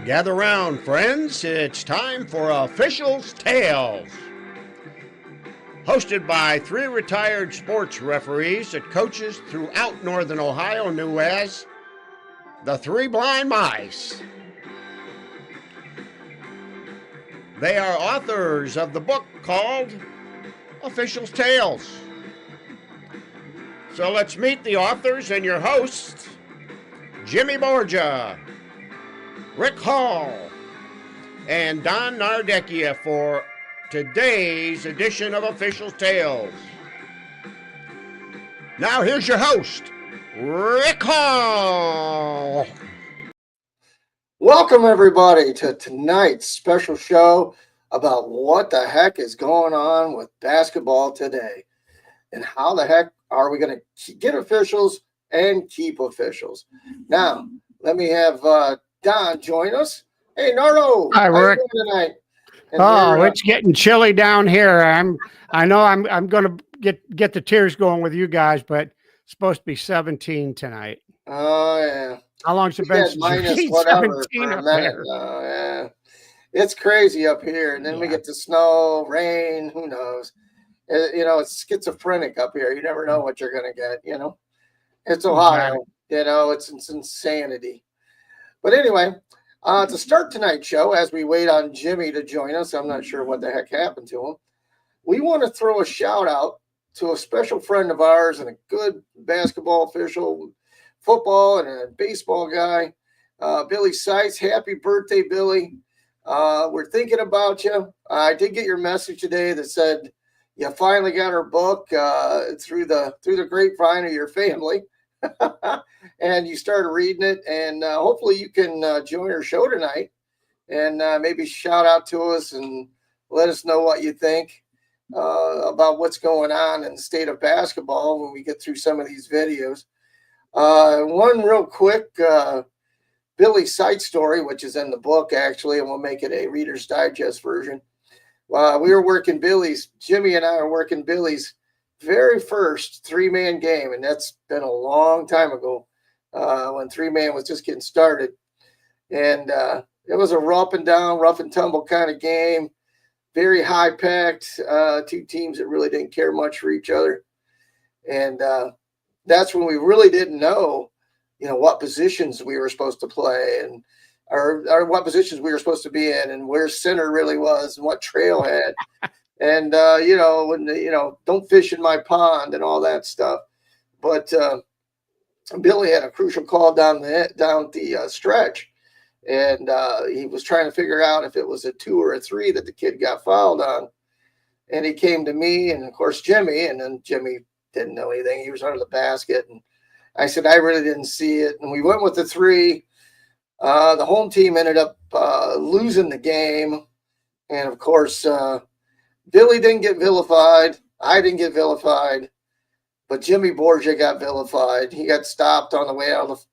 Gather round, friends. It's time for Officials Tales. Hosted by three retired sports referees that coaches throughout Northern Ohio knew as the Three Blind Mice. They are authors of the book called Officials Tales. So let's meet the authors and your hosts, Jimmy Borgia, Rick Hall, and Don Nardecchia for today's edition of Officials Tales. Now here's your host, Rick Hall. Welcome everybody to tonight's special show about what the heck is going on with basketball today and how the heck are we going to get officials and keep officials. Now, let me have Don join us. Hey, Nardo. Hi, Rick. Tonight? It's getting chilly down here. I know I'm going to get the tears going with you guys, but it's supposed to be 17 tonight. Oh yeah. How long's it been since minus whatever for a minute? Oh yeah. It's crazy up here, and then we get the snow, rain. Who knows? It's schizophrenic up here. You never know what you're going to get. It's Ohio. It's insanity. But anyway. To start tonight's show, as we wait on Jimmy to join us, I'm not sure what the heck happened to him. We want to throw a shout out to a special friend of ours and a good basketball official, football and a baseball guy, Billy Seitz. Happy birthday, Billy. We're thinking about you. I did get your message today that said you finally got our book through the grapevine of your family. And you started reading it, and hopefully you can join our show tonight and maybe shout out to us and let us know what you think about what's going on in the state of basketball when we get through some of these videos. One real quick Billy Seitz story, which is in the book actually, and we'll make it a Reader's Digest version. We were working Jimmy and I are working Billy's very first three-man game, and that's been a long time ago when three-man was just getting started. And it was a rough and tumble kind of game, very high-packed, two teams that really didn't care much for each other. And that's when we really didn't know, what positions we were supposed to play and or what positions we were supposed to be in and where center really was and what trail had. And, don't fish in my pond and all that stuff. But Billy had a crucial call down the stretch. And he was trying to figure out if it was a 2 or a 3 that the kid got fouled on. And he came to me and, of course, Jimmy. And then Jimmy didn't know anything. He was under the basket. And I said, I really didn't see it. And we went with the 3. The home team ended up losing the game. And, of course, Billy didn't get vilified. I didn't get vilified, but Jimmy Borgia got vilified. He got stopped on the way out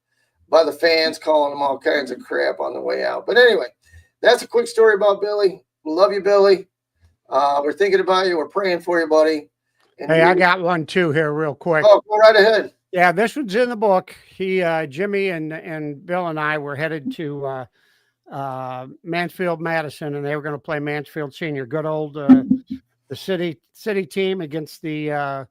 by the fans calling him all kinds of crap on the way out. But anyway, that's a quick story about Billy. Love you, Billy. We're thinking about you. We're praying for you, buddy. And I got one too here real quick. Oh, go right ahead. Yeah, this one's in the book. Jimmy and Bill and I were headed to Mansfield Madison, and they were going to play Mansfield Senior. Good old the city team against the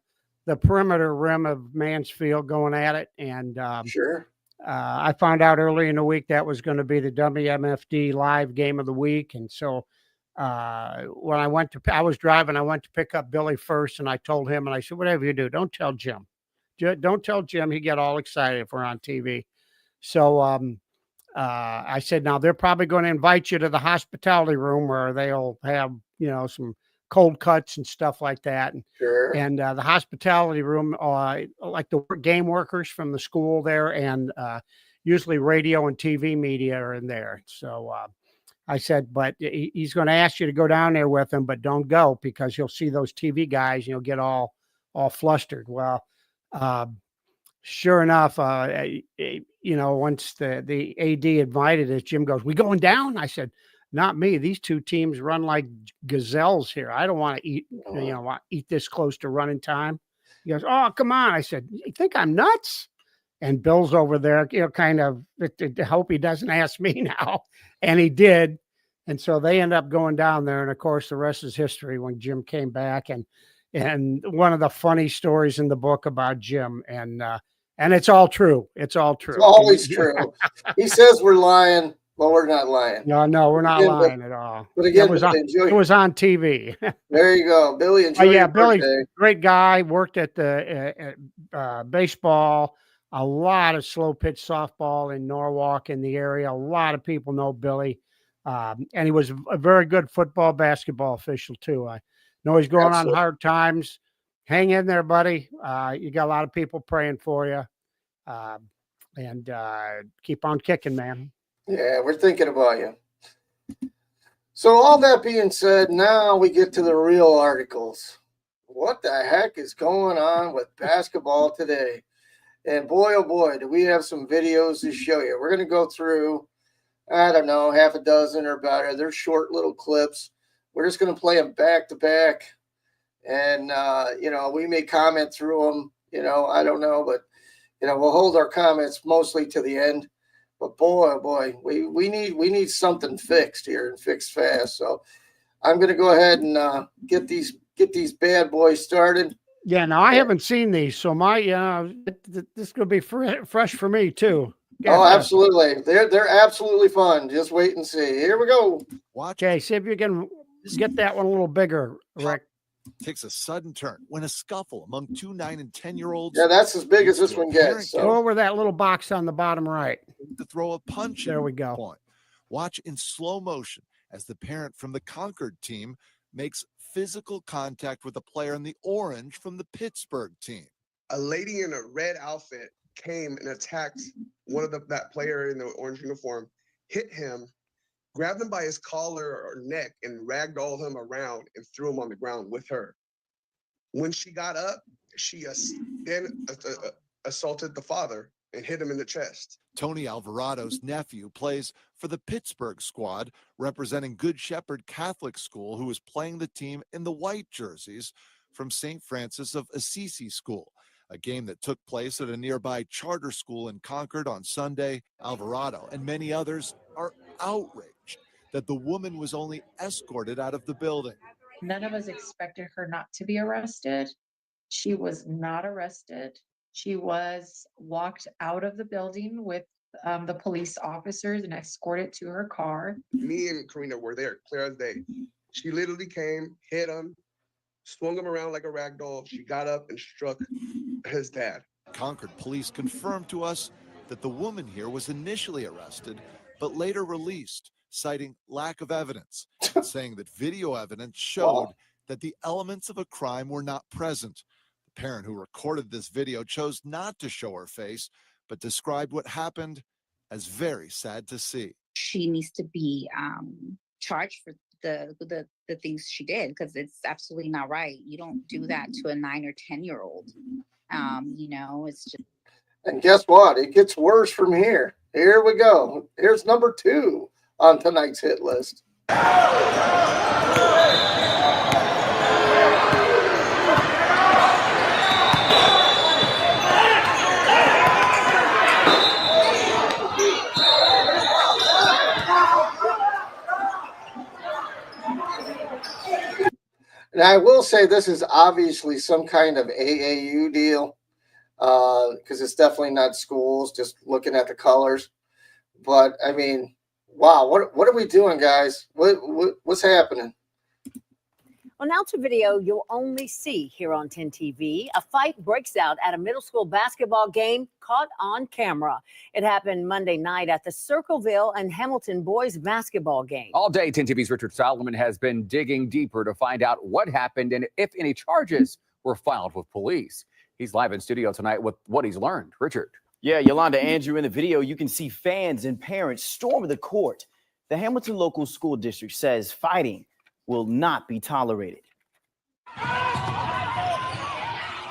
perimeter rim of Mansfield going at it. And sure. I found out early in the week that was going to be the WMFD live game of the week. And so when I was driving, I went to pick up Billy first, and I told him, and I said, whatever you do, don't tell Jim. Don't tell Jim. He get all excited if we're on TV. So I said, now they're probably going to invite you to the hospitality room where they'll have, some cold cuts and stuff like that. And, sure. And the hospitality room, like the game workers from the school there, and usually radio and TV media are in there. So I said, but he's going to ask you to go down there with him, but don't go because you'll see those TV guys and you'll get all flustered. Well, sure enough, once the AD invited us, Jim goes, we going down? I said, not me. These two teams run like gazelles here. I don't want to eat this close to running time. He goes, oh, come on. I said, you think I'm nuts? and Bill's over there, kind of, I hope he doesn't ask me now. And he did. And so they end up going down there. And of course, the rest is history when Jim came back. And one of the funny stories in the book about Jim. And it's all true. It's all true. It's always true. He says we're lying. Well, we're not lying. No, we're not lying at all. But again, it was on TV. There you go. Billy, enjoy Billy, birthday. Great guy, worked at the baseball, a lot of slow pitch softball in Norwalk in the area. A lot of people know Billy. And he was a very good football, basketball official too. I know he's going on hard times. Hang in there, buddy. You got a lot of people praying for you. And keep on kicking, man. Yeah, we're thinking about you. So all that being said, now we get to the real articles. What the heck is going on with basketball today? And boy, oh boy, do we have some videos to show you. We're going to go through, I don't know, half a dozen or better. They're short little clips. We're just going to play them back to back. And, we may comment through them, I don't know, but, we'll hold our comments mostly to the end. But boy, oh boy, we need something fixed here and fixed fast. So I'm going to go ahead and get these bad boys started. Yeah, now I haven't seen these, so this could be fresh for me too. Yeah, absolutely. They're absolutely fun. Just wait and see. Here we go. Okay, see if you can get that one a little bigger, Rick. Takes a sudden turn when a scuffle among two 9 and 10-year-olds. Yeah, that's as big as this one gets. So. Go over that little box on the bottom right. To throw a punch. There we go. Point. Watch in slow motion as the parent from the Concord team makes physical contact with a player in the orange from the Pittsburgh team. A lady in a red outfit came and attacked that player in the orange uniform, hit him, grabbed him by his collar or neck, and ragdolled him around and threw him on the ground with her. When she got up, she then assaulted the father and hit him in the chest. Tony Alvarado's nephew plays for the Pittsburgh squad, representing Good Shepherd Catholic School, who is playing the team in the white jerseys from St. Francis of Assisi School, a game that took place at a nearby charter school in Concord on Sunday. Alvarado and many others are outraged that the woman was only escorted out of the building. None of us expected her not to be arrested. She was not arrested. She was walked out of the building with the police officers and escorted to her car. Me and Karina were there, clear as day. She literally came, hit him, swung him around like a rag doll. She got up and struck his dad. Concord police confirmed to us that the woman here was initially arrested, but later released, citing lack of evidence, saying that video evidence showed that the elements of a crime were not present. The parent who recorded this video chose not to show her face, but described what happened as very sad to see. She needs to be charged for the things she did, because it's absolutely not right. You don't do that to a 9 or 10-year-old. It's just. And guess what? It gets worse from here. Here we go. Here's number 2 on tonight's hit list. And I will say this is obviously some kind of AAU deal, because it's definitely not schools, just looking at the colors. But, I mean, wow, what are we doing, guys? What's happening? Well, now to video you'll only see here on 10 TV. A fight breaks out at a middle school basketball game caught on camera. It happened Monday night at the Circleville and Hamilton boys basketball game. All day, 10 TV's Richard Solomon has been digging deeper to find out what happened and if any charges were filed with police. He's live in studio tonight with what he's learned. Richard. Yeah, Yolanda, Andrew, in the video, you can see fans and parents storm the court. The Hamilton Local School District says fighting will not be tolerated.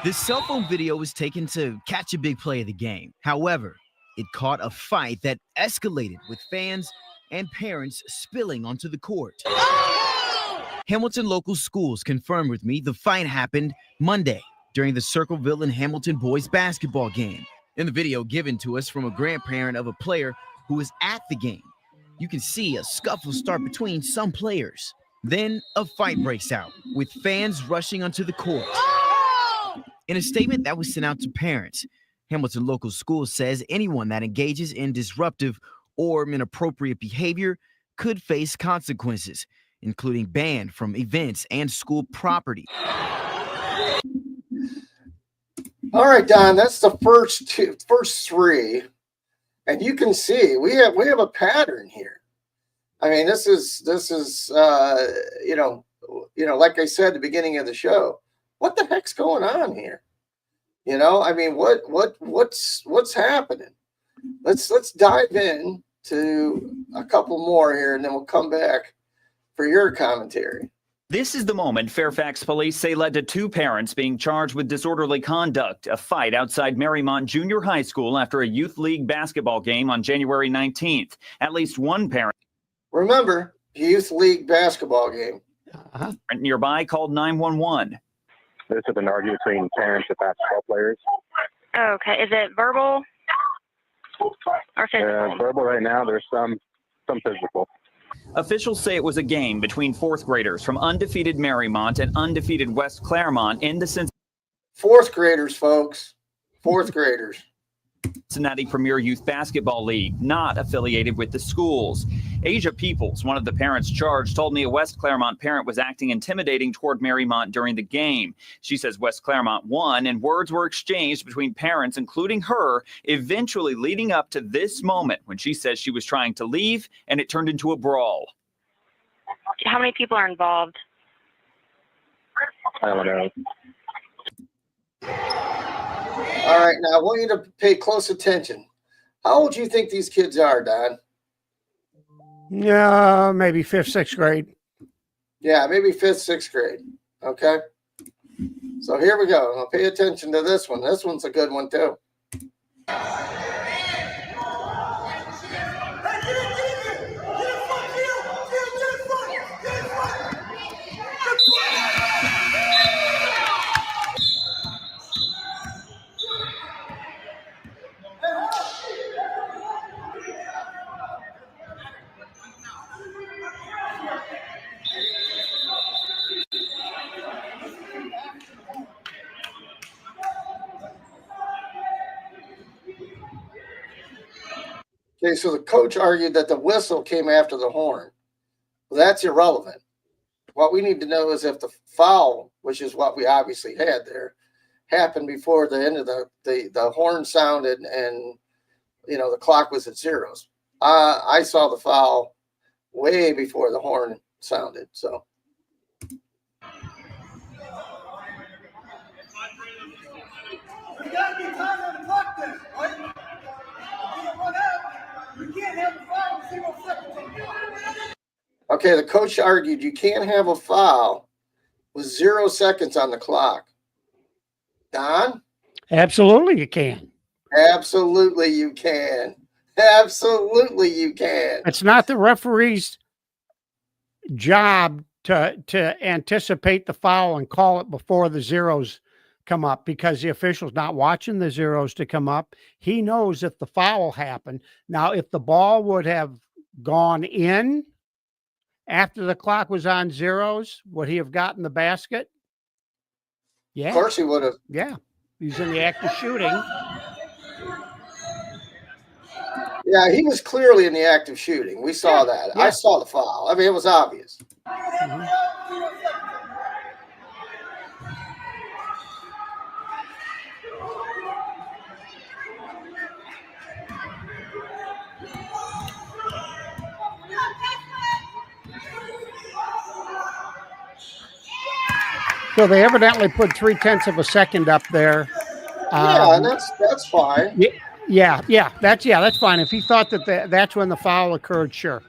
This cell phone video was taken to catch a big play of the game. However, it caught a fight that escalated with fans and parents spilling onto the court. Hamilton Local Schools confirmed with me the fight happened Monday during the Circleville and Hamilton boys basketball game. In the video given to us from a grandparent of a player who was at the game, you can see a scuffle start between some players. Then a fight breaks out with fans rushing onto the court. In a statement that was sent out to parents, Hamilton Local Schools says anyone that engages in disruptive or inappropriate behavior could face consequences, including ban from events and school property. All right, Don, that's the first three. And you can see we have a pattern here. I mean, this is like I said at the beginning of the show, what the heck's going on here? I mean, what's happening? Let's dive in to a couple more here, and then we'll come back for your commentary. This is the moment Fairfax police say led to two parents being charged with disorderly conduct, a fight outside Marymount Junior High School after a youth league basketball game on January 19th. At least one parent. Remember, youth league basketball game. Nearby called 911. This has been argued between parents and basketball players. Okay, is it verbal or physical? Verbal right now. There's some physical. Officials say it was a game between fourth graders from undefeated Marymount and undefeated West Claremont in the fourth graders, folks. Fourth graders. Cincinnati Premier Youth Basketball League, not affiliated with the schools. Asia Peoples, one of the parents charged, told me a West Claremont parent was acting intimidating toward Marymount during the game. She says West Claremont won, and words were exchanged between parents, including her, eventually leading up to this moment when she says she was trying to leave and it turned into a brawl. How many people are involved? I don't know. All right, now I want you to pay close attention. How old do you think these kids are, Don? Yeah, maybe 5th, 6th grade. Yeah, maybe 5th, 6th grade. Okay. So here we go. Now pay attention to this one. This one's a good one too. Okay, so the coach argued that the whistle came after the horn. Well, that's irrelevant. What we need to know is if the foul, which is what we obviously had there, happened before the end of the horn sounded and, the clock was at zeros. I saw the foul way before the horn sounded, so. You got to be time on the clock then, right? You don't run out. You can't have a foul with 0 seconds. Okay, the coach argued you can't have a foul with 0 seconds on the clock. Don? Absolutely, you can. Absolutely, you can. Absolutely, you can. It's not the referee's job to anticipate the foul and call it before the zeros come up, because the official's not watching the zeros to come up. He knows if the foul happened. Now, if the ball would have gone in after the clock was on zeros, would he have gotten the basket? Yeah. Of course he would have. Yeah. He's in the act of shooting. Yeah, he was clearly in the act of shooting. We saw that. Yeah. I saw the foul. I mean, it was obvious. Mhm. So they evidently put 0.3 of a second up there. Yeah, and that's fine. Yeah, that's fine. If he thought that that's when the foul occurred, sure.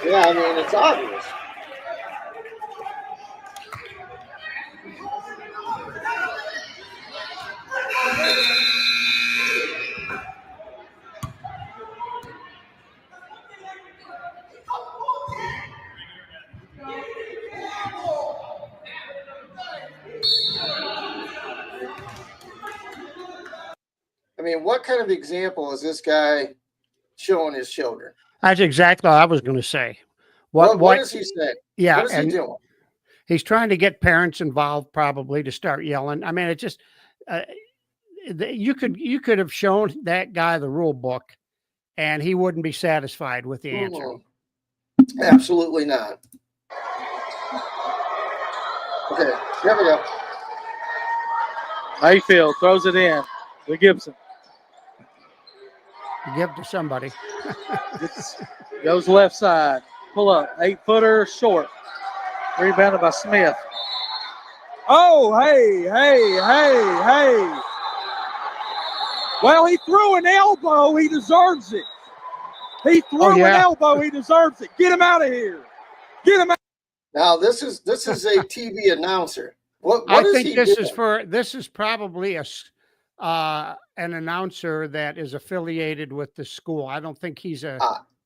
Yeah, I mean, it's obvious. what kind of example is this guy showing his children? That's exactly what I was going to say. What does he say? Yeah, What is he doing? He's trying to get parents involved, probably, to start yelling. I mean, it just you could have shown that guy the rule book, and he wouldn't be satisfied with the answer. Absolutely not. Okay, here we go. Mayfield throws it in to Gibson. Give to somebody. Goes left side. Pull up. 8-footer short. Rebounded by Smith. Oh, hey. Well, he threw an elbow. He deserves it. He threw an elbow. He deserves it. Get him out of here. Get him out. Now, this is a TV announcer. What I is think he this doing? is probably an announcer that is affiliated with the school. I don't think he's a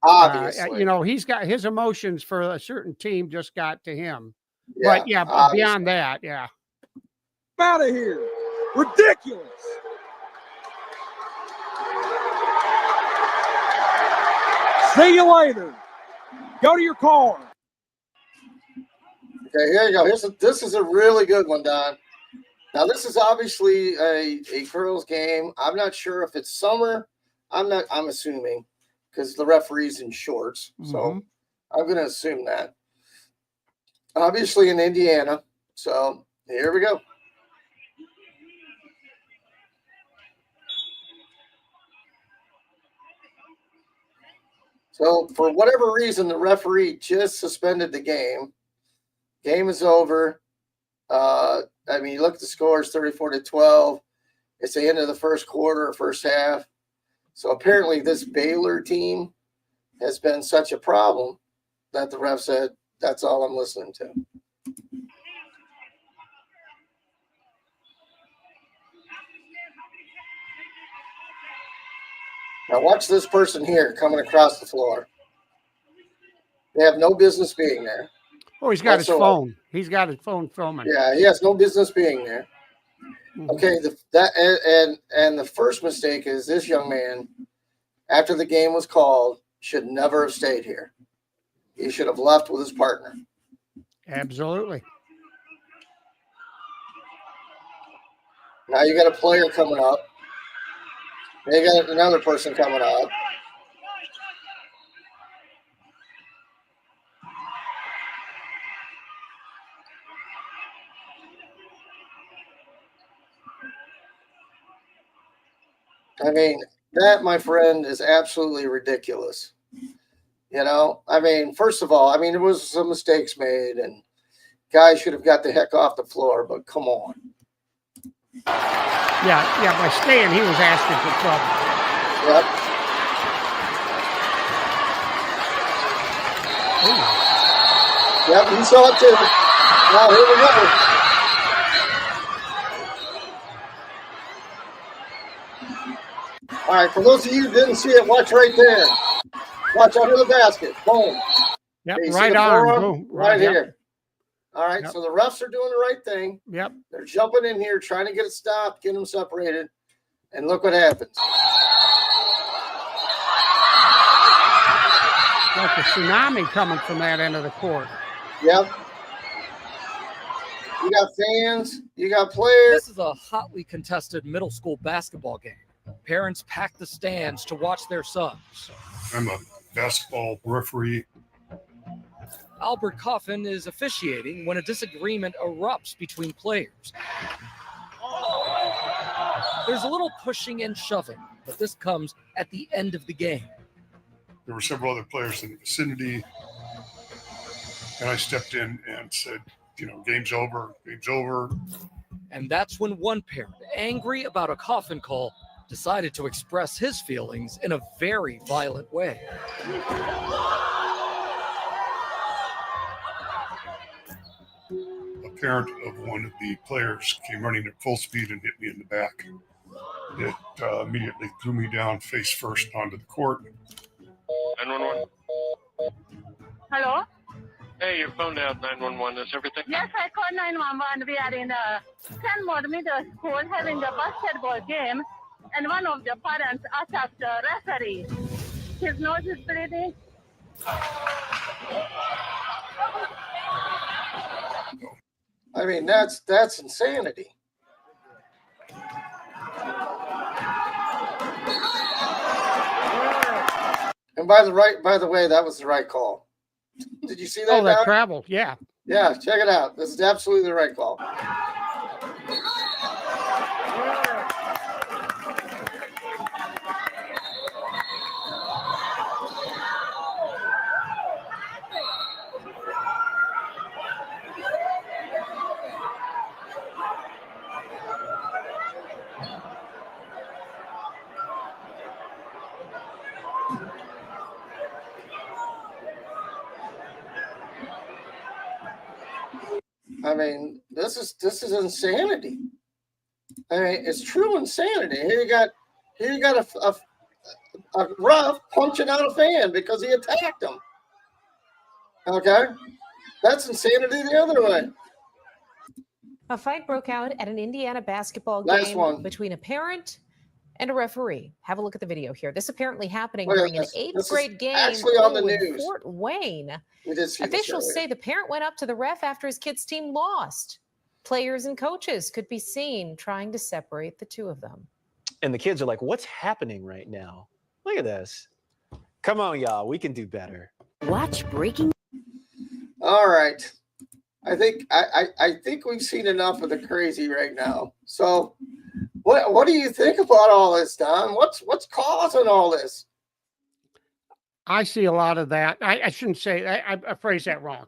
obviously. He's got his emotions for a certain team just got to him. Yeah, But yeah, obviously. beyond that, yeah. Out of here. Ridiculous. See you later. Go to your car. Okay, here you go. This is a really good one, Don. Now, this is obviously a girls' game. I'm not sure if it's summer. I'm assuming because the referee's in shorts. So I'm going to assume that. Obviously in Indiana. So here we go. So for whatever reason, the referee just suspended the game. Game is over. I mean, you look at the scores, 34-12. It's the end of the first quarter, first half. So apparently this Baylor team has been such a problem that the ref said, that's all I'm listening to. Now watch this person here coming across the floor. They have no business being there. Oh, he's got his phone. He's got his phone filming. Yeah, he has no business being there. Okay, the first mistake is this young man, after the game was called, should never have stayed here. He should have left with his partner. Absolutely. Now you got a player coming up. They got another person coming up. I mean, that, my friend, is absolutely ridiculous. You know, I mean, first of all, I mean, there was some mistakes made, and guys should have got the heck off the floor, but come on. Yeah, by staying, he was asking for trouble. Yep. Yep, he saw it too. Now, here we go. All right, for those of you who didn't see it, watch right there. Watch under the basket. Boom. Yep, Okay, you see right the arm. forearm? Boom. Right Yep. here. All right, Yep. so the refs are doing the right thing. Yep. They're jumping in here, trying to get it stopped, get them separated, and look what happens. Like a tsunami coming from that end of the court. Yep. You got fans, you got players. This is a hotly contested middle school basketball game. Parents pack the stands to watch their sons. I'm a basketball referee. Albert Coffin is officiating when a disagreement erupts between players. There's a little pushing and shoving, but this comes at the end of the game. There were several other players in the vicinity, and I stepped in and said, you know, game's over, game's over. And that's when one parent, angry about a Coffin call, decided to express his feelings in a very violent way. A parent of one of the players came running at full speed and hit me in the back. It immediately threw me down face first onto the court. 911. Hello? Hey, your phone down 911. Is everything? Yes, I called 911. We are in the 10 Middle School having the basketball game. and one of the parents attacked the referee. His nose is bleeding. I mean, that's insanity. And by the way, that was the right call. Did you see that? Oh, that Doc? travel. Yeah. Yeah, check it out. This is absolutely the right call. I mean, this is insanity. I mean, it's true insanity. Here you got a ref punching out a fan because he attacked him. Okay, that's insanity the other way. A fight broke out at an Indiana basketball Nice game one. between a parent and a referee. Have a look at the video here. This apparently happening Look at during an this. eighth This is grade game actually on the in news. Fort Wayne. We did see this Officials earlier. say the parent went up to the ref after his kid's team lost. Players and coaches could be seen trying to separate the two of them. And the kids are like, what's happening right now? Look at this. Come on, y'all. We can do better. Watch breaking. All right. I think we've seen enough of the crazy right now. So what do you think about all this, Don? What's causing all this? I see a lot of that. I shouldn't say, I phrased that wrong.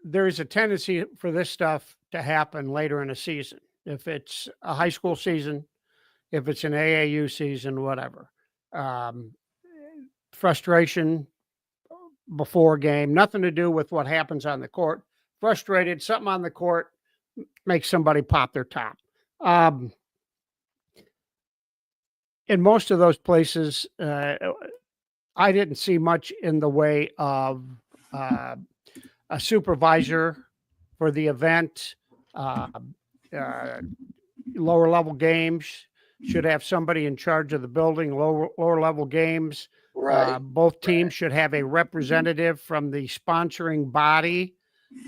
There's a tendency for this stuff to happen later in a season. If it's a high school season, if it's an AAU season, whatever. Frustration before game, nothing to do with what happens on the court. Frustrated, something on the court makes somebody pop their top. In most of those places, I didn't see much in the way of a supervisor for the event. Lower level games should have somebody in charge of the building. Lower level games, Right. both teams should have a representative from the sponsoring body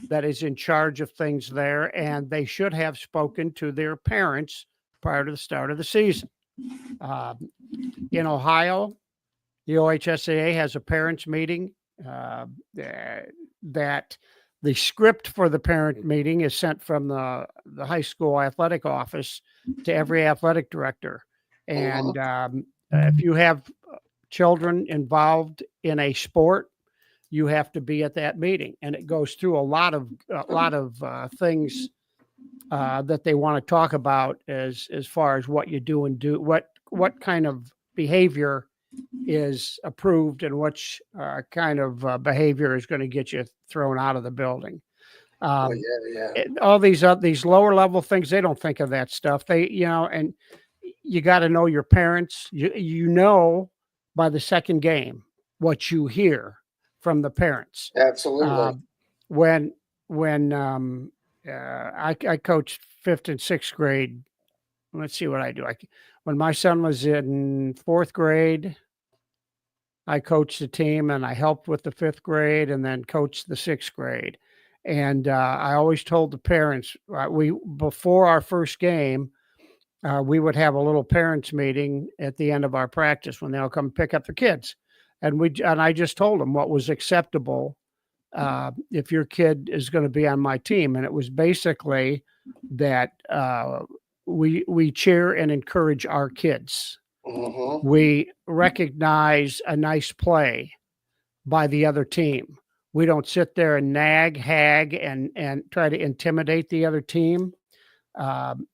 that is in charge of things there, and they should have spoken to their parents prior to the start of the season. In Ohio, the OHSAA has a parents meeting that the script for the parent meeting is sent from the high school athletic office to every athletic director. And if you have children involved in a sport, you have to be at that meeting, and it goes through a lot of things that they want to talk about as far as what you do and what kind of behavior is approved and which kind of behavior is going to get you thrown out of the building. All these lower level things, they don't think of that stuff. And you got to know your parents. You know by the second game what you hear from the parents. Absolutely. When I coached 5th and 6th grade, let's see what I do. When my son was in 4th grade, I coached the team and I helped with the 5th grade and then coached the 6th grade. And I always told the parents, before our first game, we would have a little parents meeting at the end of our practice when they'll come pick up the kids. And I just told them what was acceptable if your kid is going to be on my team. And it was basically that we cheer and encourage our kids. We recognize a nice play by the other team. We don't sit there and nag, hag, and try to intimidate the other team.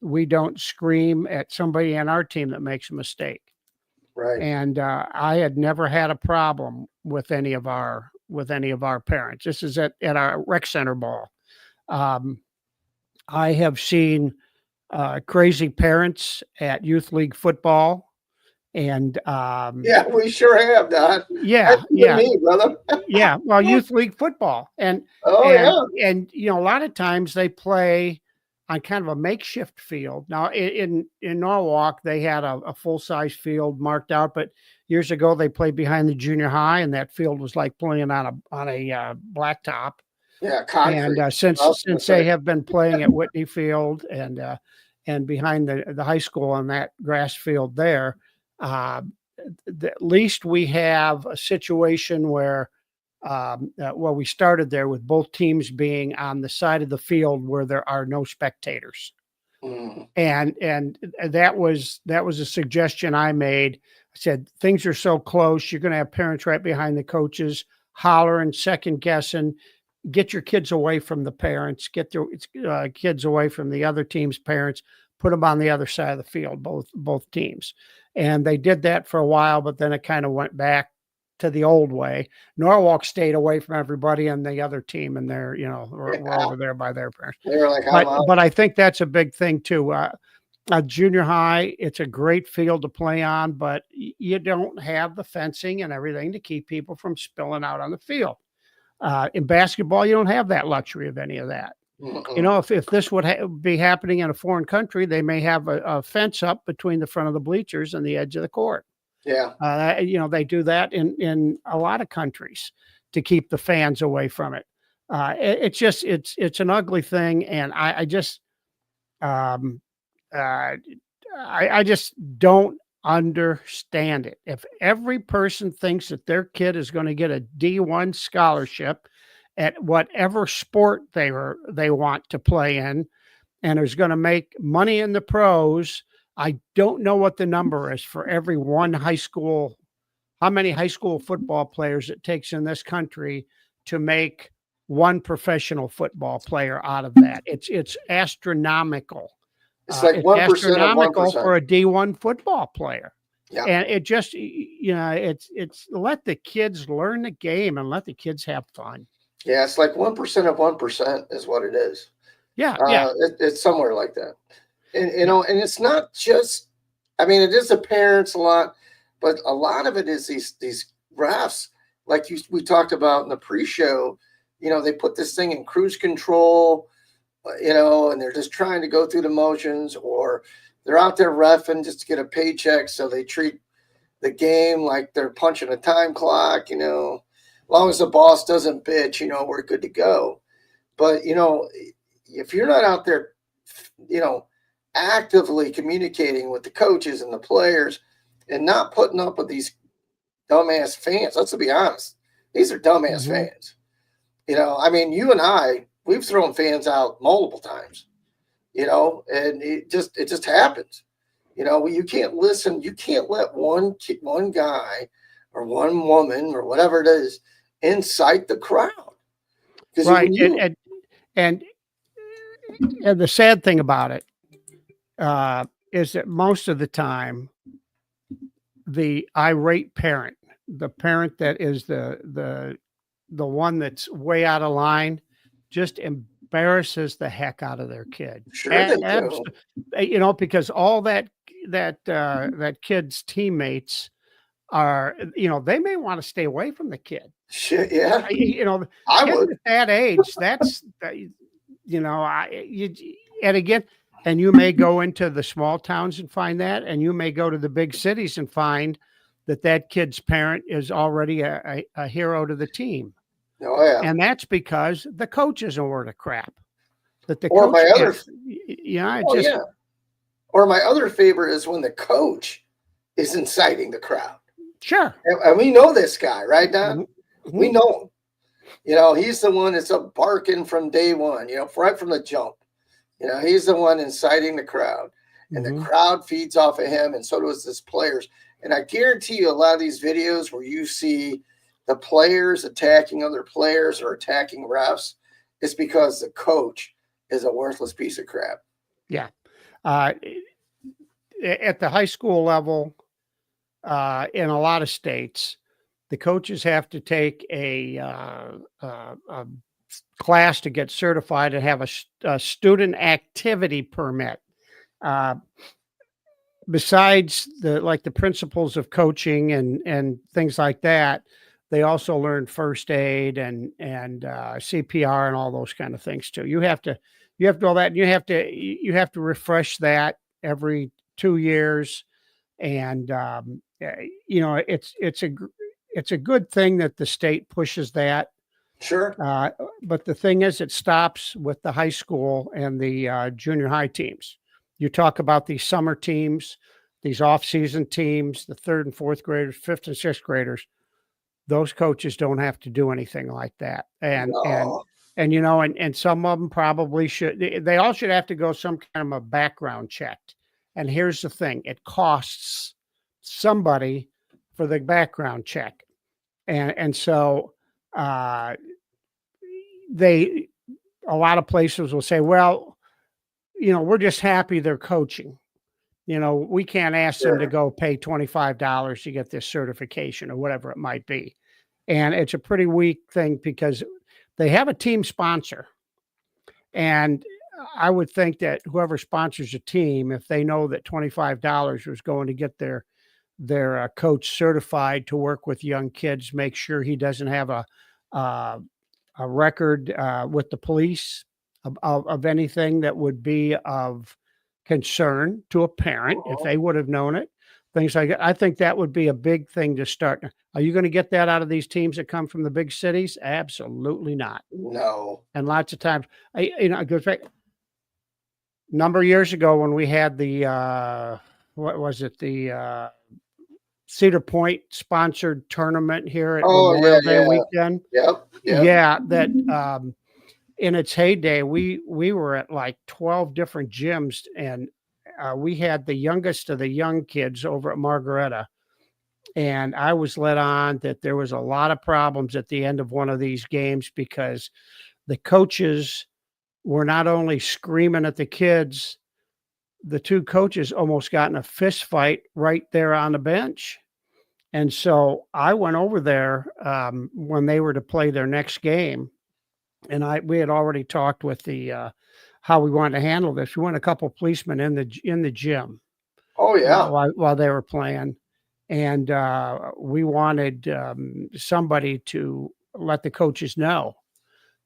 We don't scream at somebody on our team that makes a mistake. Right. And I had never had a problem with any of our parents. This is at our rec center ball. I have seen crazy parents at youth league football. And yeah, we sure have, Don. Yeah, That's you and me, brother. Yeah, well, youth league football, and a lot of times they play on kind of a makeshift field. Now in Norwalk, they had a full-size field marked out, but years ago they played behind the junior high, and that field was like playing on a blacktop. Yeah, concrete. And since they have been playing at Whitney Field and behind the high school on that grass field there, at least we have a situation where we started there with both teams being on the side of the field where there are no spectators. And that was a suggestion I made. I said, things are so close. You're going to have parents right behind the coaches hollering, second guessing. Get your kids away from the parents, get their kids away from the other team's parents, put them on the other side of the field, both teams. And they did that for a while, but then it kind of went back to the old way. Norwalk stayed away from everybody and the other team, and they're, we're over there by their parents. They were like, but I think that's a big thing too. Junior high, it's a great field to play on, but you don't have the fencing and everything to keep people from spilling out on the field. In basketball, you don't have that luxury of any of that. If this would be happening in a foreign country, they may have a fence up between the front of the bleachers and the edge of the court. Yeah. They do that in a lot of countries to keep the fans away from it. It's an ugly thing. And I just don't understand it. If every person thinks that their kid is going to get a D1 scholarship at whatever sport they want to play in, and is going to make money in the pros, I don't know what the number is for every one how many high school football players it takes in this country to make one professional football player out of that. It's astronomical. It's like 1% astronomical of 1%. for a D1 football player. Yeah. And it just, it's let the kids learn the game and let the kids have fun. Yeah, it's like 1% of 1% is what it is. Yeah, it's somewhere like that. And and it's not just, it is the parents a lot, but a lot of it is these refs, like we talked about in the pre-show. They put this thing in cruise control, and they're just trying to go through the motions, or they're out there reffing just to get a paycheck, so they treat the game like they're punching a time clock. As long as the boss doesn't bitch, we're good to go. But if you're not out there, actively communicating with the coaches and the players, and not putting up with these dumbass fans, let's be honest, these are dumbass fans. You and I, we've thrown fans out multiple times, and it just happens. You can't listen. You can't let one guy or one woman or whatever it is incite the crowd. Right. And the sad thing about it is that most of the time, the irate parent, the parent that is the one that's way out of line, just embarrasses the heck out of their kid. Sure they do. Because all that kid's teammates are, they may want to stay away from the kid. Shit, yeah. I would at that age. That's and again, and you may go into the small towns and find that, and you may go to the big cities and find that kid's parent is already a hero to the team. Oh yeah, and that's because the coach isn't worth a crap. That the or coach my other, or my other favorite is when the coach is inciting the crowd. Sure, and we know this guy, right, Don? We know him. He's the one that's up barking from day one. Right from the jump. He's the one inciting the crowd, and the crowd feeds off of him, and so does his players. And I guarantee you, a lot of these videos where you see the players attacking other players or attacking refs, it's because the coach is a worthless piece of crap. Yeah. At the high school level, in a lot of states, the coaches have to take a class to get certified and have a student activity permit. Besides the principles of coaching and things like that, they also learn first aid and CPR and all those kind of things too. You have to you have to do all that. And you have to refresh that every 2 years. And, you know, it's a good thing that the state pushes that. Sure. But the thing is, it stops with the high school and the junior high teams. You talk about these summer teams, these off-season teams, the 3rd and 4th graders, 5th and 6th graders. Those coaches don't have to do anything like that. And you know, and some of them probably should. They all should have to go some kind of a background check. And here's the thing: it costs somebody for the background check, and so a lot of places will say, well, you know, we're just happy they're coaching. You know, we can't ask them to go pay $25 to get this certification or whatever it might be. And it's a pretty weak thing because they have a team sponsor. And I would think that whoever sponsors a team, if they know that $25 was going to get their coach certified to work with young kids, make sure he doesn't have a record with the police of anything that would be of concern to a parent if they would have known it, things like that. I think that would be a big thing to start. Are you going to get that out of these teams that come from the big cities? Absolutely not. No. And lots of times, it goes back a number of years ago when we had the what was it, the Cedar Point sponsored tournament here at Memorial Day weekend. Yep. Yeah, that in its heyday, we were at like 12 different gyms, and we had the youngest of the young kids over at Margaretta. And I was let on that there was a lot of problems at the end of one of these games because the coaches were not only screaming at the kids, the two coaches almost got in a fist fight right there on the bench. And so I went over there when they were to play their next game. And we had already talked with the how we wanted to handle this. We went a couple of policemen in the gym. Oh yeah. While they were playing, and we wanted somebody to let the coaches know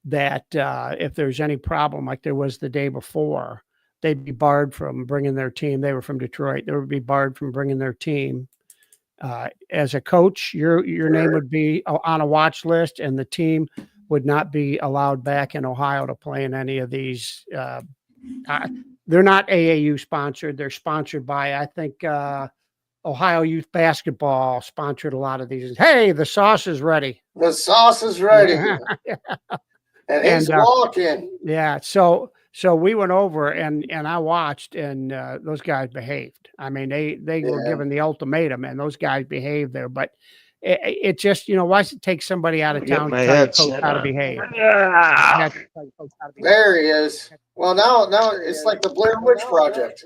that if there's any problem, like there was the day before, they'd be barred from bringing their team. They were from Detroit. They would be barred from bringing their team. As a coach, your name would be on a watch list, and the team would not be allowed back in Ohio to play in any of these. They're not AAU sponsored. They're sponsored by, I think, Ohio Youth Basketball sponsored a lot of these. Hey, the sauce is ready. The sauce is ready. And he's walking. Yeah. So we went over and I watched, and those guys behaved. I mean, they were given the ultimatum, and those guys behaved there. But it just, why does it take somebody out of town to tell the coach how to behave? There he is. Well, now it's like the Blair Witch Project.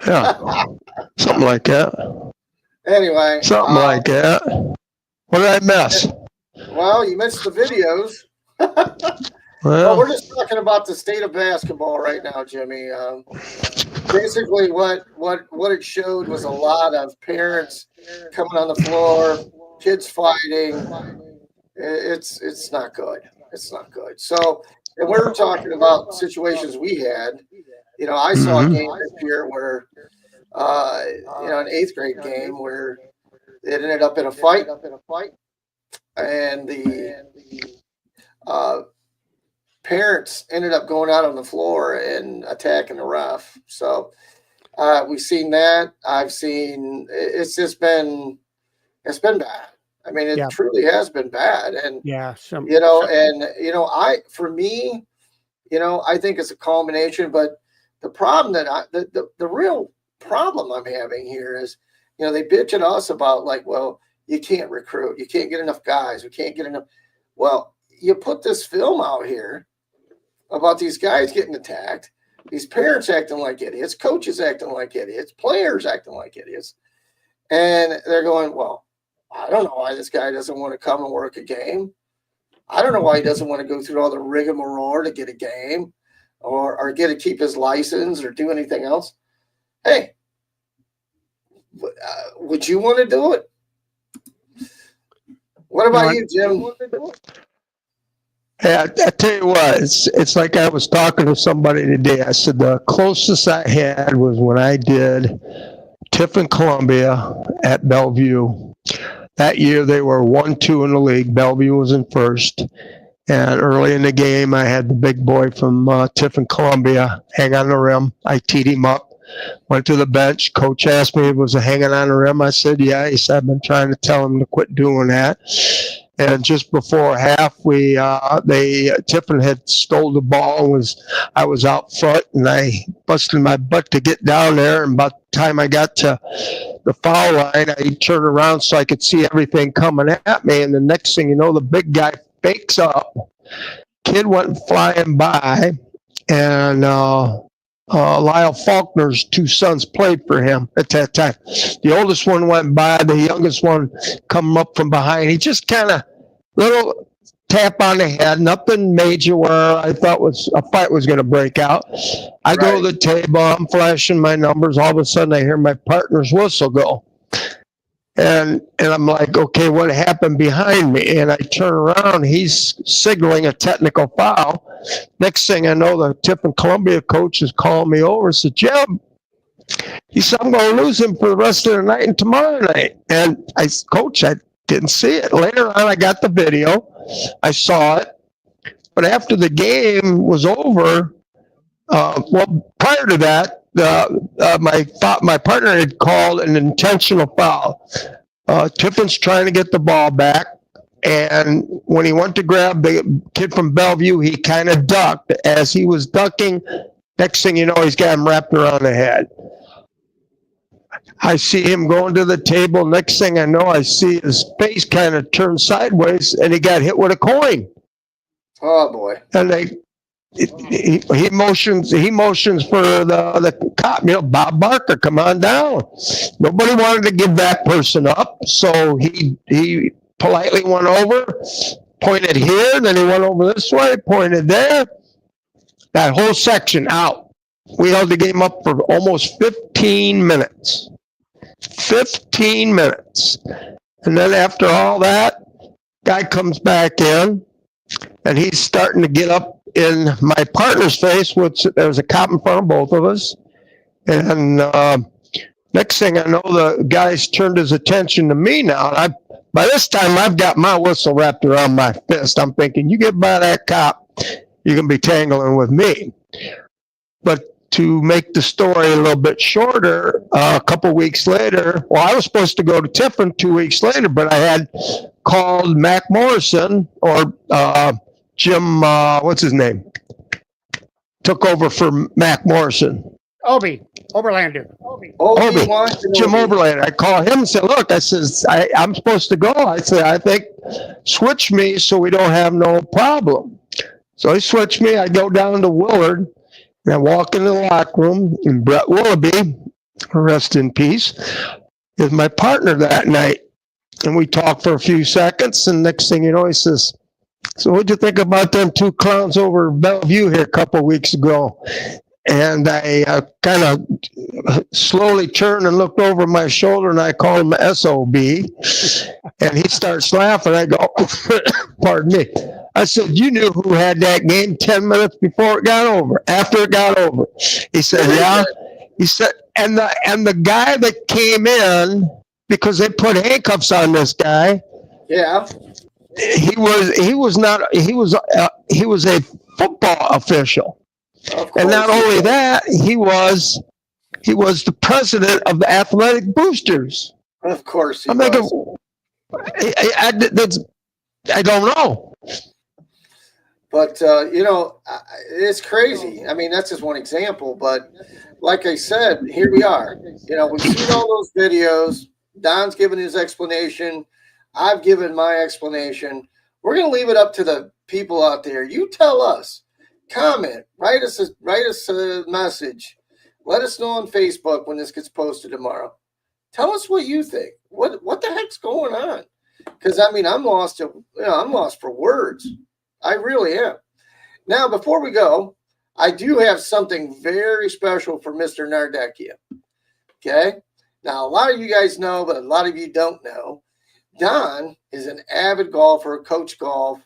Yeah, something like that. Anyway. Something like that. What did I miss? Well, you missed the videos. Well, we're just talking about the state of basketball right now, Jimmy. Basically, what it showed was a lot of parents coming on the floor, kids fighting. It's not good. It's not good. So, and we're talking about situations we had. I saw a game this year where, an 8th grade game where it ended up in a fight, and the parents ended up going out on the floor and attacking the ref. So we've seen that. I've seen it's been bad. I mean, it truly has been bad. And I think it's a culmination, but the problem the real problem I'm having here is, they bitch at us about like, well, you can't recruit, you can't get enough guys, we can't get enough. Well, you put this film out here about these guys getting attacked, these parents acting like idiots, coaches acting like idiots, players acting like idiots. And they're going, well, I don't know why this guy doesn't want to come and work a game. I don't know why he doesn't want to go through all the rigmarole to get a game or get to keep his license or do anything else. Hey, would you want to do it? What about you, Jim? Hey, I tell you what, it's like I was talking to somebody today. I said the closest I had was when I did Tiffin Columbia at Bellevue. That year they were 1-2 in the league. Bellevue was in first. And early in the game, I had the big boy from Tiffin Columbia hang on the rim. I teed him up, went to the bench. Coach asked me, was it hanging on the rim? I said, yeah. He said, I've been trying to tell him to quit doing that. And just before half, Tiffin had stole the ball. I was out front, and I busted my butt to get down there. And about the time I got to the foul line, I turned around so I could see everything coming at me. And the next thing you know, the big guy fakes up. Kid went flying by, and Lyle Faulkner's two sons played for him at that time. The oldest one went by, the youngest one come up from behind. He just kind of little tap on the head, nothing major where I thought a fight was going to break out. I go to the table, I'm flashing my numbers. All of a sudden I hear my partner's whistle go. And I'm like, okay, what happened behind me? And I turn around, he's signaling a technical foul. Next thing I know, the Tiffin Columbia coach is calling me over and said, Jim, he said, I'm going to lose him for the rest of the night and tomorrow night. And I said, Coach, I didn't see it. Later on, I got the video. I saw it. But after the game was over, prior to that, my partner had called an intentional foul. Tiffin's trying to get the ball back, and when he went to grab the kid from Bellevue, he kind of ducked. As he was ducking, next thing you know, he's got him wrapped around the head. I see him going to the table. Next thing I know, I see his face kind of turn sideways, and he got hit with a coin. Oh boy! And he motions for the cop, Bob Barker, come on down. Nobody wanted to give that person up, so he politely went over, pointed here, then he went over this way, pointed there. That whole section out. We held the game up for almost 15 minutes. 15 minutes. And then after all that, guy comes back in, and he's starting to get up in my partner's face, which there was a cop in front of both of us. And next thing I know, the guy's turned his attention to me now. And by this time, I've got my whistle wrapped around my fist. I'm thinking, you get by that cop, you're going to be tangling with me. But to make the story a little bit shorter, a couple weeks later, I was supposed to go to Tiffin 2 weeks later, but I had called Mac Morrison, or Jim, what's his name? Took over for Mac Morrison. Oberlander. Jim Oberlander. I call him and say, look, I says, I'm supposed to go. I said, I think switch me so we don't have no problem. So he switched me. I go down to Willard, and I walk into the locker room, and Brett Willoughby, rest in peace, is my partner that night. And we talk for a few seconds, and next thing you know, he says, so what'd you think about them two clowns over Bellevue here a couple of weeks ago? And I kind of slowly turned and looked over my shoulder, and I called him SOB. And he starts laughing. I go, pardon me. I said, you knew who had that game 10 minutes before it got over, after it got over. He said, yeah. He said, and the guy that came in, because they put handcuffs on this guy. Yeah. He was a football official. And not only that, he was the president of the athletic boosters. Of course he was. I don't know. But, it's crazy. I mean, that's just one example. But like I said, here we are. We've seen all those videos. Don's given his explanation. I've given my explanation. We're going to leave it up to the people out there. You tell us. Comment. Write us a message. Let us know on Facebook when this gets posted tomorrow. Tell us what you think. What the heck's going on? Because I'm lost. I'm lost for words. I really am. Now, before we go, I do have something very special for Mr. Nardecchia. Okay. Now, a lot of you guys know, but a lot of you don't know. Don is an avid golfer, coach golf,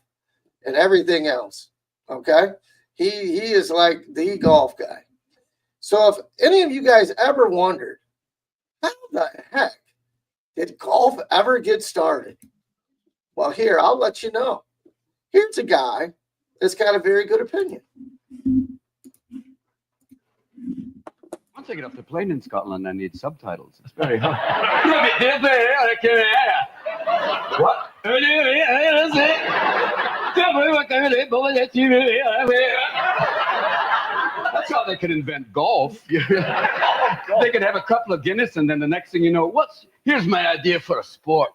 and everything else. Okay, he is like the golf guy. So if any of you guys ever wondered how the heck did golf ever get started, well, here I'll let you know. Here's a guy that's got a very good opinion. Once I get off the plane in Scotland, I need subtitles. It's very hard. What? That's how they could invent golf. They could have a couple of Guinness, and then the next thing you know, here's my idea for a sport.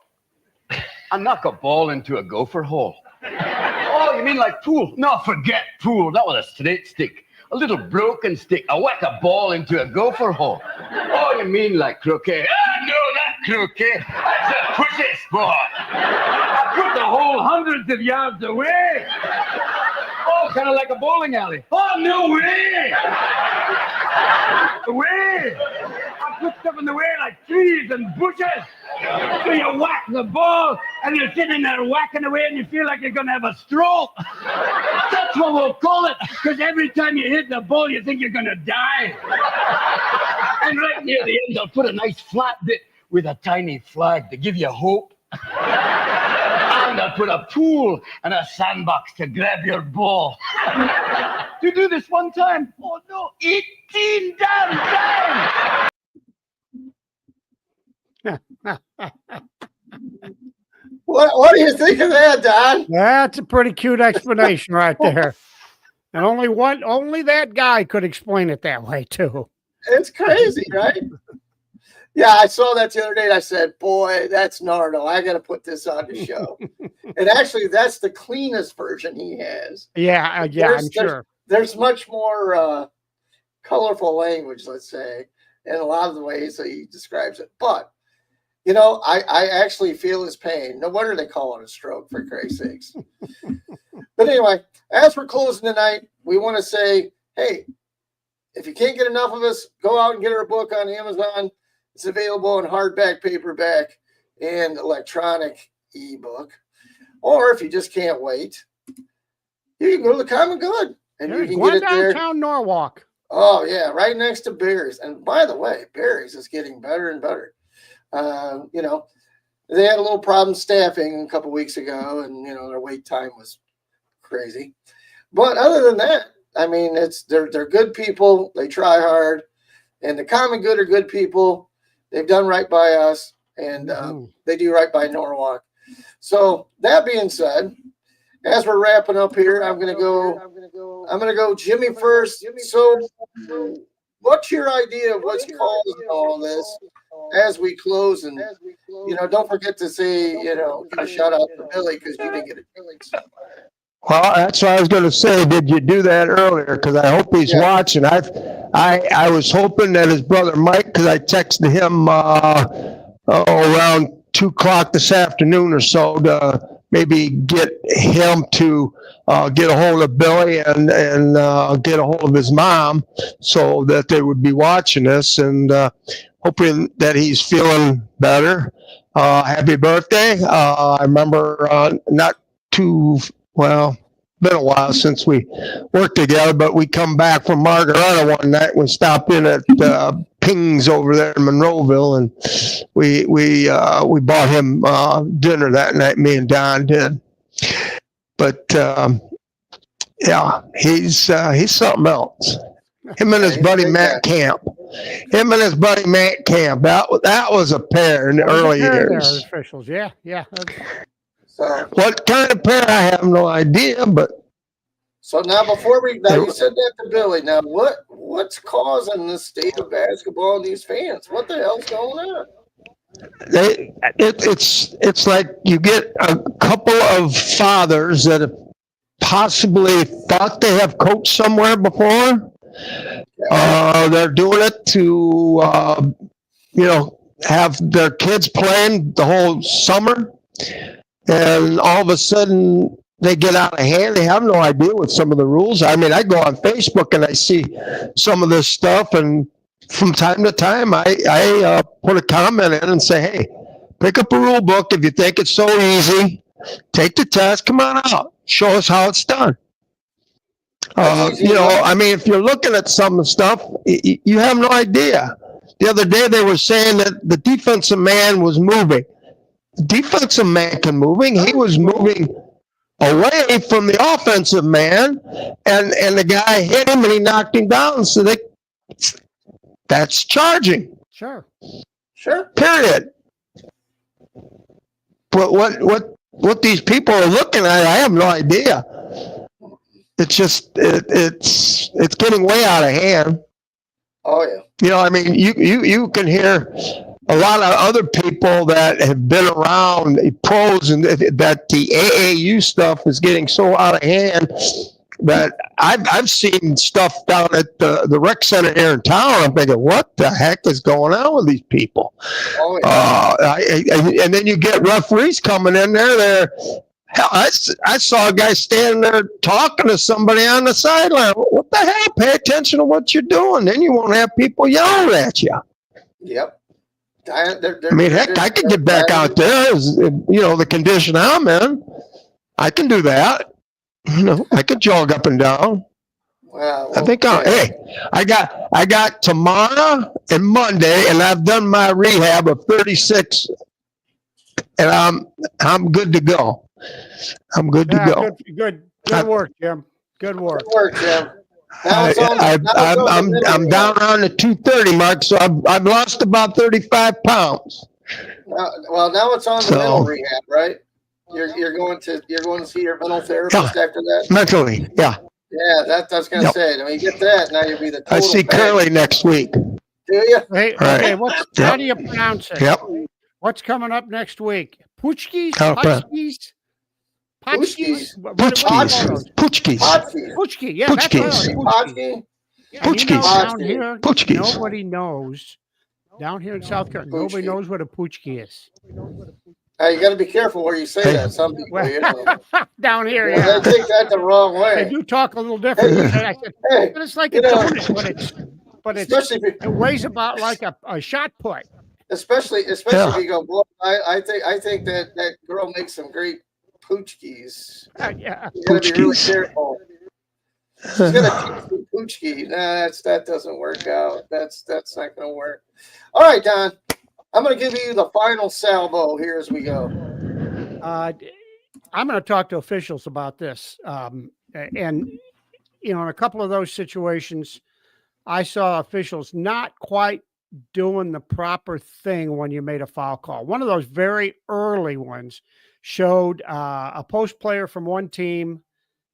I knock a ball into a gopher hole. Oh, you mean like pool? No, forget pool. That was a straight stick. A little broken stick. I whack a ball into a gopher hole. Oh, you mean like croquet? Ah, no, not croquet. That's a pussy sport. I put the hole hundreds of yards away. Oh, kind of like a bowling alley. Oh, no way. Away. I put stuff in the way like trees and bushes. So you whack the ball, and you're sitting there whacking away, and you feel like you're going to have a stroke. That's what we'll call it, because every time you hit the ball, you think you're going to die. And right near the end, I'll put a nice flat bit with a tiny flag to give you hope. And I'll put a pool and a sandbox to grab your ball. To do this one time? Oh, no, 18 damn times! What do you think of that, Don? That's a pretty cute explanation right there. And only that guy could explain it that way too. It's crazy, right? Yeah, I saw that the other day and I said, boy, that's Nardo. I got to put this on the show. And actually, that's the cleanest version he has. Yeah, I'm sure. There's much more colorful language, let's say, in a lot of the ways that he describes it. But, you know, I actually feel his pain. No wonder they call it a stroke, for Christ's sakes. But anyway, as we're closing tonight, we want to say, hey, if you can't get enough of us, go out and get our book on Amazon. It's available in hardback, paperback, and electronic ebook. Or if you just can't wait, you can go to the Common Good and you can get it there. Downtown Norwalk. Oh yeah, right next to Barry's. And by the way, Barry's is getting better and better. You know, they had a little problem staffing a couple weeks ago, and you know their wait time was crazy. But other than that, I mean, they're good people. They try hard, and the Common Good are good people. They've done right by us, and they do right by Norwalk. So that being said, as we're wrapping up here, I'm gonna go Jimmy first. So, what's your idea of what's causing all this as we close? And you know, don't forget to say, you know, a shout out to Billy because you didn't get it. Well, that's what I was going to say. Did you do that earlier? Because I hope he's watching. I was hoping that his brother Mike, because I texted him around 2:00 this afternoon or so to maybe get him to get a hold of Billy and get a hold of his mom so that they would be watching this, and hoping that he's feeling better. Happy birthday. I remember been a while since we worked together, but we come back from Margaretta one night. We stopped in at Ping's over there in Monroeville, and we bought him dinner that night. Me and Don did. But yeah, he's something else. Him and his buddy Matt Camp. That was a pair in the early years. Officials, yeah. So, what kind of pair? I have no idea, but so now you said that to Billy. Now what's causing the state of basketball and these fans? What the hell's going on? It's like you get a couple of fathers that have possibly thought they have coached somewhere before. They're doing it to have their kids playing the whole summer. And all of a sudden, they get out of hand. They have no idea what some of the rules are. I mean, I go on Facebook and I see some of this stuff, and from time to time, I put a comment in and say, hey, pick up a rule book if you think it's so easy. Take the test. Come on out. show us how it's done. I mean, if you're looking at some of the stuff, you have no idea. The other day they were saying that the defensive man was moving. The defensive man can moving. He was moving away from the offensive man, and the guy hit him and he knocked him down. So that's charging. Sure. Period. But what these people are looking at, I have no idea. It's just it's getting way out of hand. Oh yeah. I mean, you can hear a lot of other people that have been around pros, and that the AAU stuff is getting so out of hand that I've seen stuff down at the rec center here in town. I'm thinking, what the heck is going on with these people? Oh yeah. And then you get referees coming in there. Hell, I saw a guy standing there talking to somebody on the sideline. What the hell? Pay attention to what you're doing. Then you won't have people yelling at you. Yep. I mean, heck, I could get back out there. The condition I'm in, I can do that. I could jog up and down. Well, I think I got tomorrow and Monday, and I've done my rehab of 36, and I'm good to go. I'm good to go. Good work, Jim. Good work. Good work, Jim. I'm down around the 230 mark, so I've lost about 35 pounds. Now it's on the mental rehab, right? You're going to see your mental therapist after that. Mentally, yeah. Yeah, that's what I was gonna say. When you get that, now you'll be the. I see Curly next week. Do you? Hey, Right. okay. How do you pronounce it? Yep. What's coming up next week? Puchkis? How about- Potskis? Potskis. Puchkis. Puchki. Yeah, that's what it is. Potski. Puchkis. Down here, Puchkis. nobody knows. Down here in South Carolina, nobody knows what a puchki is. Hey, you got to be careful where you say that. Some people, Down here, they take that the wrong way. They do talk a little different. I said, but it's like a donut, but it's it weighs about like a shot put. Especially if you go, boy, I think that girl makes some great poochkies. Yeah, you got to be really careful. She's gonna teach you poochki. Nah, that doesn't work out. That's not gonna work. All right, Don. I'm going to give you the final salvo here as we go. I'm going to talk to officials about this. And, in a couple of those situations, I saw officials not quite doing the proper thing when you made a foul call. One of those very early ones showed a post player from one team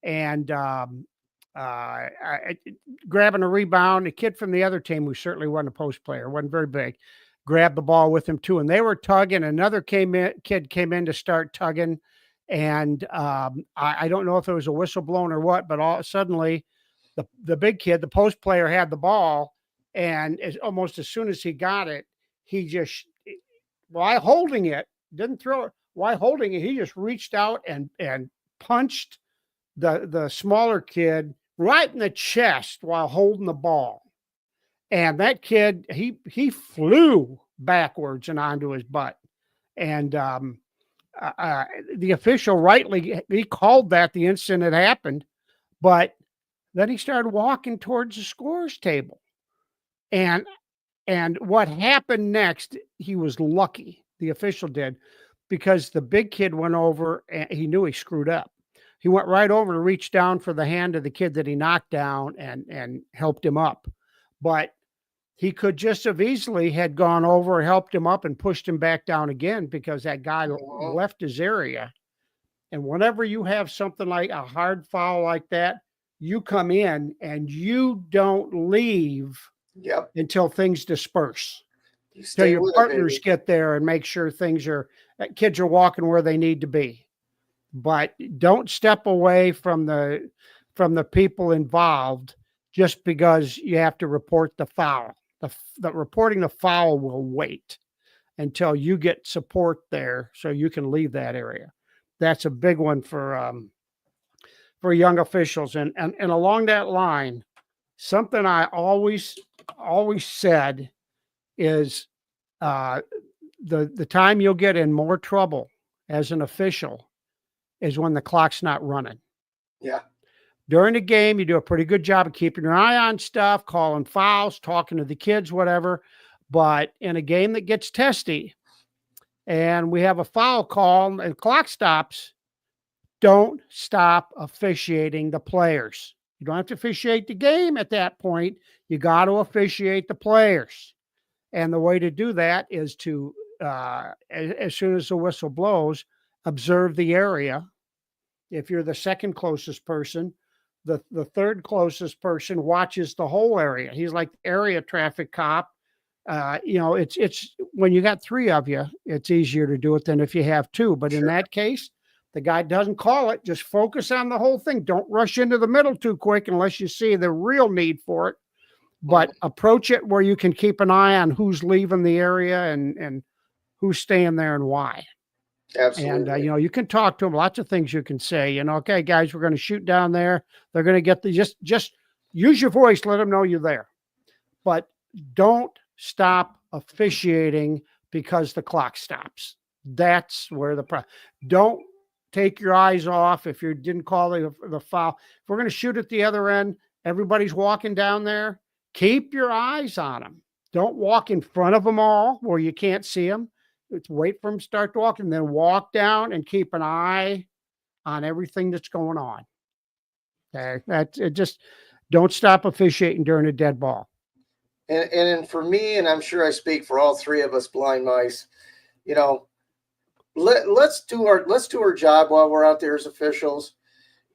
and grabbing a rebound. A kid from the other team, who certainly wasn't a post player, wasn't very big, grabbed the ball with him too, and they were tugging. Another kid came in to start tugging, and I don't know if it was a whistle blown or what, but suddenly the big kid, the post player, had the ball, and almost as soon as he got it, he just, while holding it, didn't throw it. While holding it, he just reached out and punched the smaller kid right in the chest while holding the ball. And that kid, he flew backwards and onto his butt. And the official he called that the instant it happened, but then he started walking towards the scorer's table. And what happened next, he was lucky, the official did, because the big kid went over and he knew he screwed up. He went right over and reached down for the hand of the kid that he knocked down and helped him up. But he could just have easily had gone over, helped him up, and pushed him back down again, because that guy left his area. And whenever you have something like a hard foul like that, you come in and you don't leave until things disperse. Until your partners get there and make sure kids are walking where they need to be. But don't step away from the people involved just because you have to report the foul. The reporting the foul will wait until you get support there, so you can leave that area. That's a big one for young officials. And along that line, something I always said is the time you'll get in more trouble as an official is when the clock's not running. Yeah. During the game, you do a pretty good job of keeping your eye on stuff, calling fouls, talking to the kids, whatever. But in a game that gets testy and we have a foul call and the clock stops, don't stop officiating the players. You don't have to officiate the game at that point. You got to officiate the players. And the way to do that is to, as soon as the whistle blows, observe the area. If you're the second closest person, the third closest person watches the whole area. He's like the area traffic cop. It's when you got three of you, it's easier to do it than if you have two. But in that case, the guy doesn't call it. Just focus on the whole thing. Don't rush into the middle too quick unless you see the real need for it. But approach it where you can keep an eye on who's leaving the area and who's staying there and why. Absolutely. And, you can talk to them. Lots of things you can say, okay, guys, we're going to shoot down there. They're going to get just use your voice. Let them know you're there. But don't stop officiating because the clock stops. That's where don't take your eyes off. If you didn't call the foul, if we're going to shoot at the other end, everybody's walking down there. Keep your eyes on them. Don't walk in front of them all where you can't see them. Wait for them to start walking, then walk down and keep an eye on everything that's going on. Okay, just don't stop officiating during a dead ball. And for me, and I'm sure I speak for all three of us blind mice, let's do our job while we're out there as officials.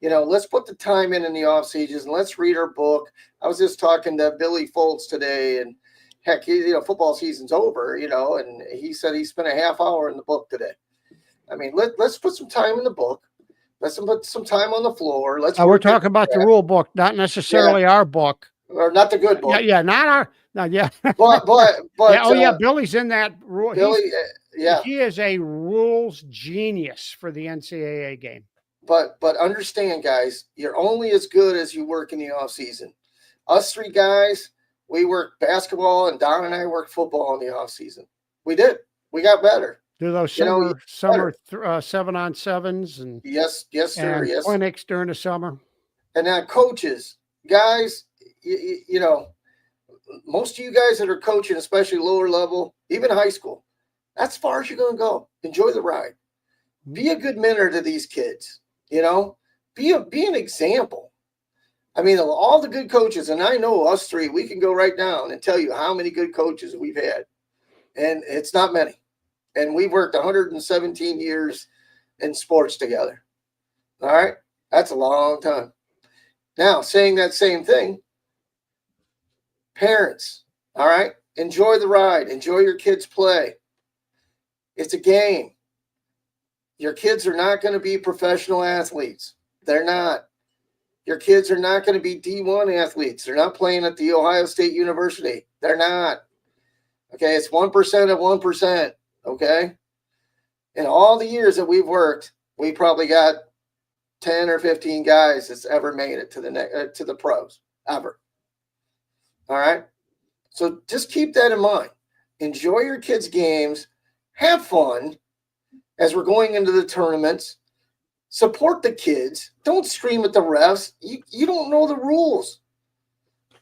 Let's put the time in the off seasons and let's read our book. I was just talking to Billy Foltz today, and heck, football season's over, and he said he spent a half hour in the book today. I mean, let's put some time in the book. Let's put some time on the floor. We're talking about the rule book, not necessarily our book. Or not the good book. Yeah, not our. No, yeah. But Billy's in that rule. Billy, he is a rules genius for the NCAA game. But understand, guys, you're only as good as you work in the off season. Us three guys, we worked basketball, and Don and I worked football in the off season. We did. We got better. Do those summer 7-on-7s and yes, sir. And yes. clinics during the summer. And now coaches, guys, most of you guys that are coaching, especially lower level, even high school, that's as far as you're going to go. Enjoy the ride. Be a good mentor to these kids. Be an example. I mean, all the good coaches, and I know us three, we can go right down and tell you how many good coaches we've had. And it's not many. And we've worked 117 years in sports together. All right? That's a long time. Now, saying that same thing, parents, all right? Enjoy the ride. Enjoy your kids' play. It's a game. Your kids are not going to be professional athletes. They're not. Your kids are not going to be D1 athletes. They're not playing at the Ohio State University. They're not. Okay, it's 1% of 1%. Okay? In all the years that we've worked, we probably got 10 or 15 guys that's ever made it to the pros, ever. All right? So just keep that in mind. Enjoy your kids' games. Have fun as we're going into the tournaments. Support the kids. Don't scream at the refs. You don't know the rules,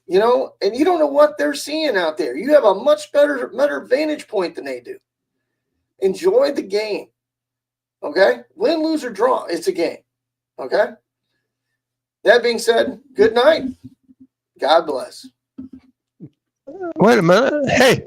and you don't know what they're seeing out there. You have a much better vantage point than they do. Enjoy the game. Okay? Win, lose, or draw. It's a game. Okay? That being said, good night. God bless. Wait a minute. Hey.